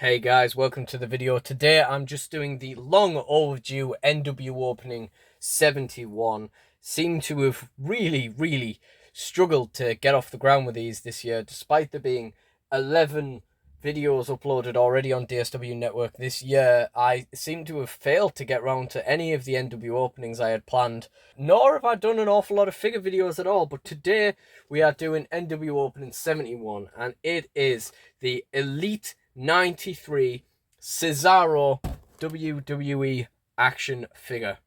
Hey guys, welcome to the video. Today I'm just doing the long overdue NWOpening 71. Seem to have really struggled to get off the ground with these this year, despite there being 11 videos uploaded already on DSW Network this year. I seem to have failed to get round to any of the NW openings I had planned, nor have I done an awful lot of figure videos at all. But today we are doing NWOpening 71, and it is the Elite 93 Cesaro WWE action figure.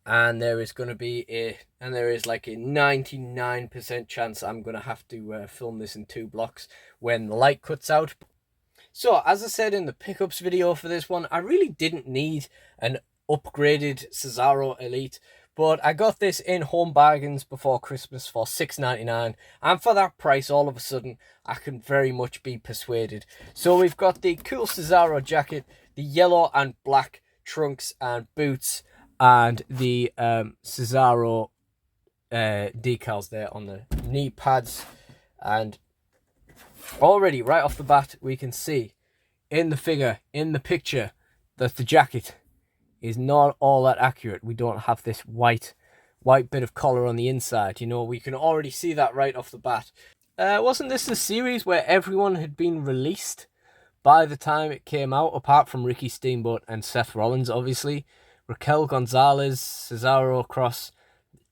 And there is like a 99% chance I'm going to have to film this in 2 blocks when the light cuts out. So, as I said in the pickups video for this one, I really didn't need an upgraded Cesaro Elite, but I got this in Home Bargains before Christmas for $6.99, and for that price, all of a sudden, I can very much be persuaded. So we've got the cool Cesaro jacket, the yellow and black trunks and boots, and the Cesaro decals there on the knee pads. And already, right off the bat, we can see in the figure, in the picture, that the jacket is not all that accurate. We don't have this white bit of collar on the inside. You know, we can already see that right off the bat. Wasn't this a series where everyone had been released by the time it came out, apart from Ricky Steamboat and Seth Rollins, obviously? Raquel Gonzalez, Cesaro, Cross,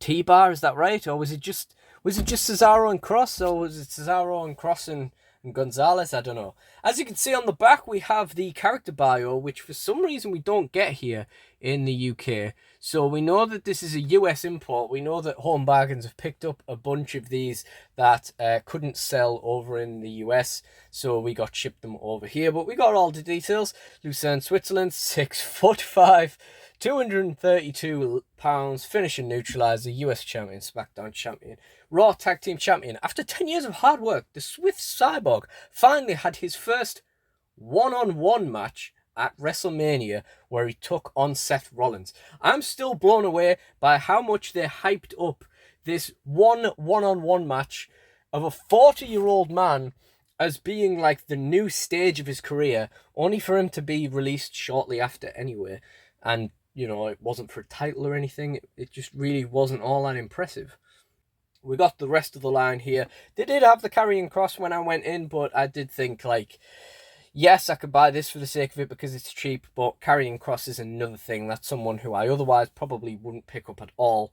T-Bar, is that right? Or was it just Cesaro and Cross, or was it Cesaro and Cross and Gonzalez? I don't know. As you can see on the back, we have the character bio, which for some reason we don't get here in the UK. So we know that this is a US import. We know that Home Bargains have picked up a bunch of these that couldn't sell over in the US, so we got shipped them over here. But we got all the details. Lucerne, Switzerland, 6'5", 232 pounds, finisher neutralizer, US champion, SmackDown champion, Raw Tag Team champion. After 10 years of hard work, the Swift Cyborg finally had his first one-on-one match at WrestleMania, where he took on Seth Rollins. I'm still blown away by how much they hyped up this one-on-one match of a 40-year-old man as being like the new stage of his career, only for him to be released shortly after anyway. And, you know, it wasn't for a title or anything. It just really wasn't all that impressive. We got the rest of the line here. They did have the Karrion Kross when I went in, but I did think, like, yes, I could buy this for the sake of it because it's cheap, but Karrion Kross is another thing. That's someone who I otherwise probably wouldn't pick up at all.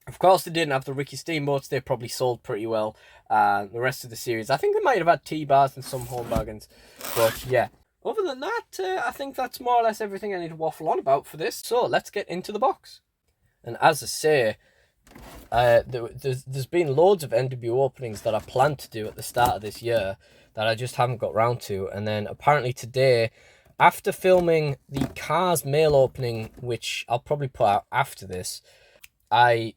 Of course, they didn't have the Ricky Steamboats. They probably sold pretty well. The rest of the series, I think they might have had T-Bars and some Home Bargains. But, yeah. Other than that, I think that's more or less everything I need to waffle on about for this. So, let's get into the box. And as I say, there's been loads of NW openings that I planned to do at the start of this year that I just haven't got round to. And then apparently today, after filming the Cars mail opening, which I'll probably put out after this, I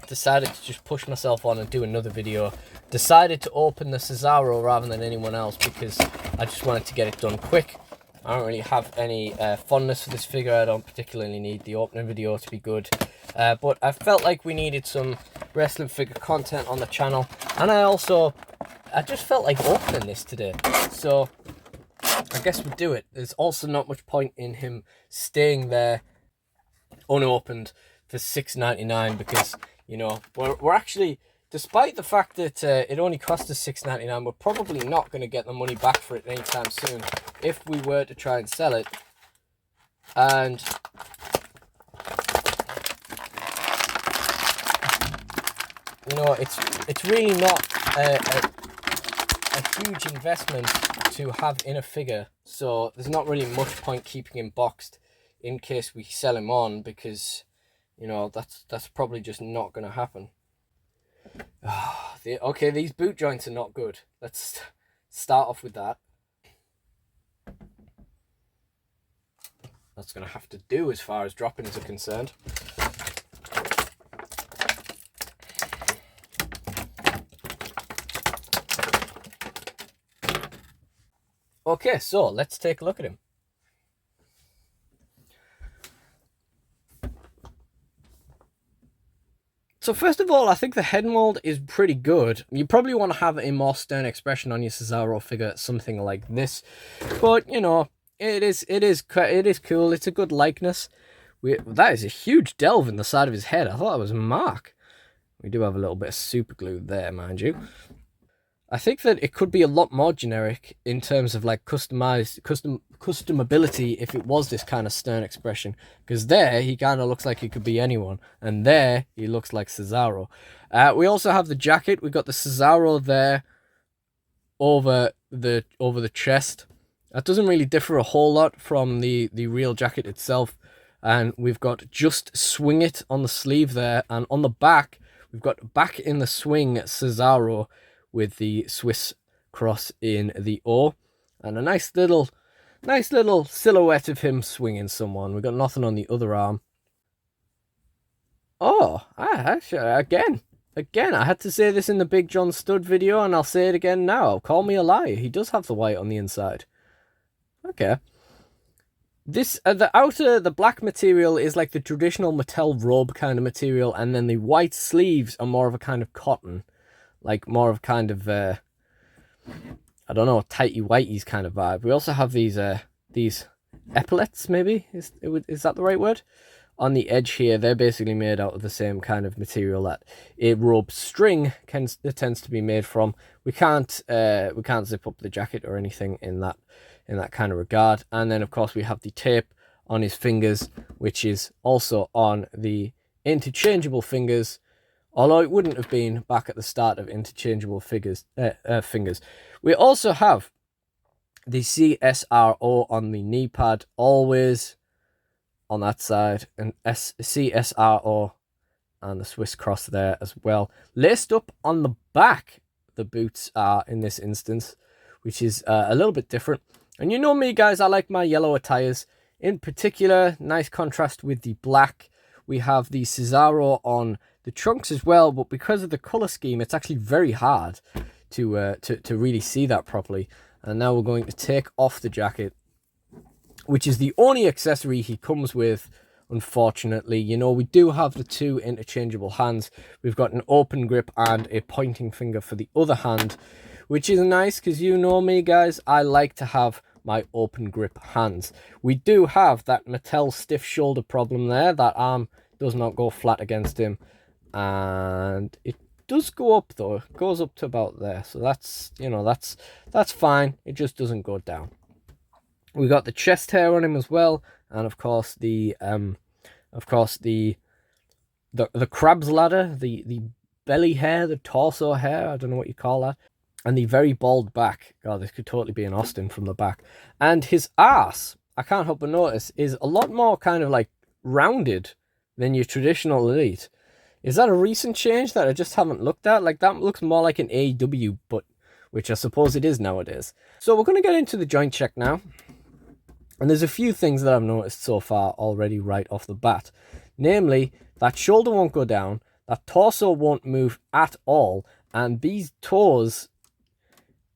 decided to just push myself on and do another video. Decided to open the Cesaro rather than anyone else because I just wanted to get it done quick. I don't really have any fondness for this figure. I don't particularly need the opening video to be good. But I felt like we needed some wrestling figure content on the channel. And I just felt like opening this today. So I guess we'll do it. There's also not much point in him staying there unopened for $6.99 because, you know, we're actually, despite the fact that it only cost us $6.99, we're probably not going to get the money back for it anytime soon if we were to try and sell it. And you know, it's really not a huge investment to have in a figure, so there's not really much point keeping him boxed in case we sell him on, because, you know, that's probably just not going to happen. Okay, these boot joints are not good. Let's start off with that. That's going to have to do as far as drop-ins are concerned. Okay, so let's take a look at him. So first of all, I think the head mold is pretty good. You probably want to have a more stern expression on your Cesaro figure, something like this. But you know, it is cool. It's a good likeness. That is a huge delve in the side of his head. I thought that was Mark. We do have a little bit of super glue there, mind you. I think that it could be a lot more generic in terms of like customability if it was this kind of stern expression. Because there, he kind of looks like he could be anyone. And there, he looks like Cesaro. We also have the jacket. We got the Cesaro there over the chest. That doesn't really differ a whole lot from the real jacket itself. And we've got just swing it on the sleeve there. And on the back, we've got back in the swing Cesaro with the Swiss cross in the O, and a nice little silhouette of him swinging someone. We've got nothing on the other arm. Oh, actually, again, I had to say this in the Big John Stud video, and I'll say it again now. Call me a liar. He does have the white on the inside. Okay. This, the black material is like the traditional Mattel robe kind of material, and then the white sleeves are more of a kind of cotton. Like more of kind of, I don't know, tighty whitey's kind of vibe. We also have these epaulets, maybe? Is that the right word? On the edge here, they're basically made out of the same kind of material that a robe string tends to be made from. We can't zip up the jacket or anything in that kind of regard. And then of course we have the tape on his fingers, which is also on the interchangeable fingers. Although it wouldn't have been back at the start of interchangeable fingers. We also have the CSRO on the knee pad, always on that side, and CSRO and the Swiss cross there as well. Laced up on the back, the boots are in this instance, which is a little bit different. And you know me, guys, I like my yellow attires. In particular, nice contrast with the black. We have the Cesaro on the trunks as well, but because of the color scheme, it's actually very hard to really see that properly. And now we're going to take off the jacket, which is the only accessory he comes with, unfortunately. You know, we do have the two interchangeable hands. We've got an open grip and a pointing finger for the other hand, which is nice because you know me, guys, I like to have my open grip hands. We do have that Mattel stiff shoulder problem there. That arm does not go flat against him. And it does go up though. It goes up to about there. So that's, you know, that's fine. It just doesn't go down. We got the chest hair on him as well, and of course the crab's ladder, the belly hair, the torso hair, I don't know what you call that. And the very bald back. God, this could totally be an Austin from the back. And his arse, I can't help but notice, is a lot more kind of like rounded than your traditional Elite. Is that a recent change that I just haven't looked at? Like, that looks more like an AEW butt, which I suppose it is nowadays. So we're going to get into the joint check now. And there's a few things that I've noticed so far already right off the bat. Namely, that shoulder won't go down, that torso won't move at all, and these toes,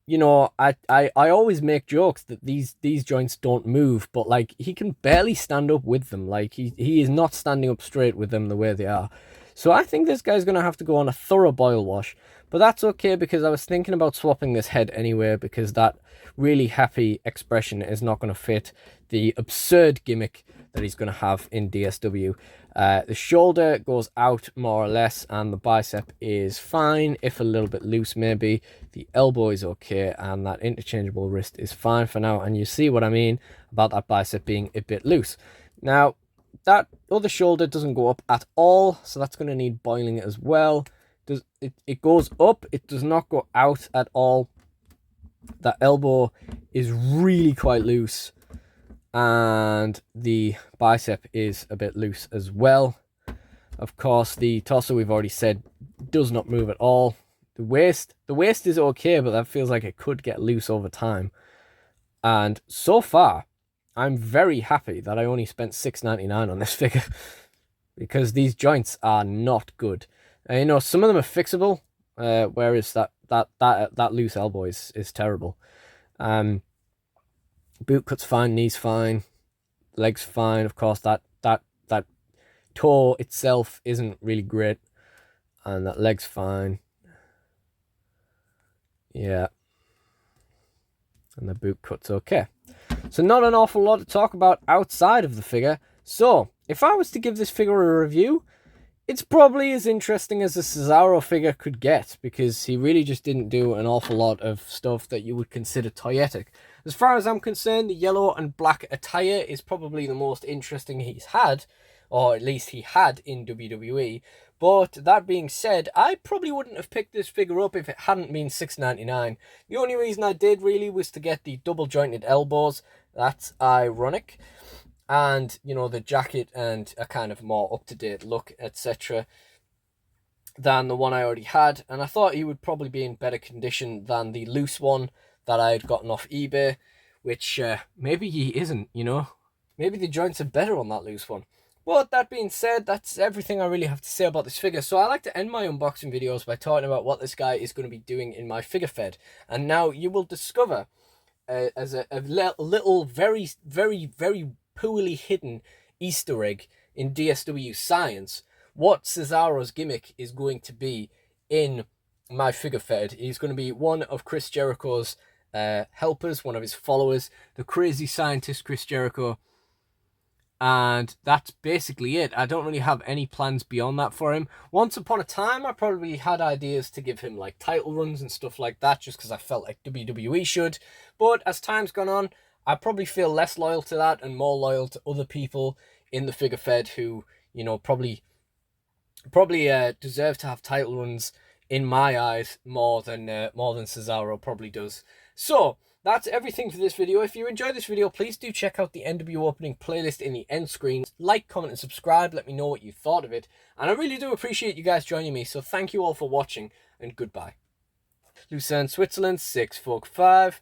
you know, I always make jokes that these joints don't move, but like, he can barely stand up with them. Like, he is not standing up straight with them the way they are. So I think this guy's going to have to go on a thorough boil wash. But that's okay, because I was thinking about swapping this head anyway, because that really happy expression is not going to fit the absurd gimmick that he's going to have in DSW. The shoulder goes out more or less, and the bicep is fine, if a little bit loose maybe. The elbow is okay, and that interchangeable wrist is fine for now. And you see what I mean about that bicep being a bit loose. Now, that other shoulder doesn't go up at all, so that's going to need boiling as well. It goes up, it does not go out at all. That elbow is really quite loose, and the bicep is a bit loose as well. Of course, the torso, we've already said, does not move at all. The waist is okay, but that feels like it could get loose over time. And so far, I'm very happy that I only spent $6.99 on this figure, because these joints are not good. You know, some of them are fixable, whereas that loose elbow is terrible. Boot cut's fine, knee's fine, legs fine. Of course, that toe itself isn't really great. And that leg's fine. Yeah. And the boot cut's okay. So not an awful lot to talk about outside of the figure. So, if I was to give this figure a review, it's probably as interesting as a Cesaro figure could get, because he really just didn't do an awful lot of stuff that you would consider toyetic. As far as I'm concerned, the yellow and black attire is probably the most interesting he's had, or at least he had in WWE. But that being said, I probably wouldn't have picked this figure up if it hadn't been $6.99. The only reason I did really was to get the double jointed elbows. That's ironic. And, you know, the jacket and a kind of more up-to-date look, etc., than the one I already had. And I thought he would probably be in better condition than the loose one that I had gotten off eBay, which maybe he isn't, you know. Maybe the joints are better on that loose one. But that being said, that's everything I really have to say about this figure. So I like to end my unboxing videos by talking about what this guy is going to be doing in my figure fed. And now you will discover, as a little, very, very, very poorly hidden Easter egg in DSW science, what Cesaro's gimmick is going to be in my figure fed. He's going to be one of Chris Jericho's helpers, one of his followers, the crazy scientist Chris Jericho. And that's basically it. I don't really have any plans beyond that for him. Once upon a time, I probably had ideas to give him like title runs and stuff like that, just because I felt like WWE should. But as time's gone on, I probably feel less loyal to that and more loyal to other people in the figure fed who, you know, probably deserve to have title runs in my eyes more than Cesaro probably does. So that's everything for this video. If you enjoyed this video, please do check out the NWOpening playlist in the end screen. Like, comment, and subscribe. Let me know what you thought of it. And I really do appreciate you guys joining me. So thank you all for watching, and goodbye. Lucerne, Switzerland, 645.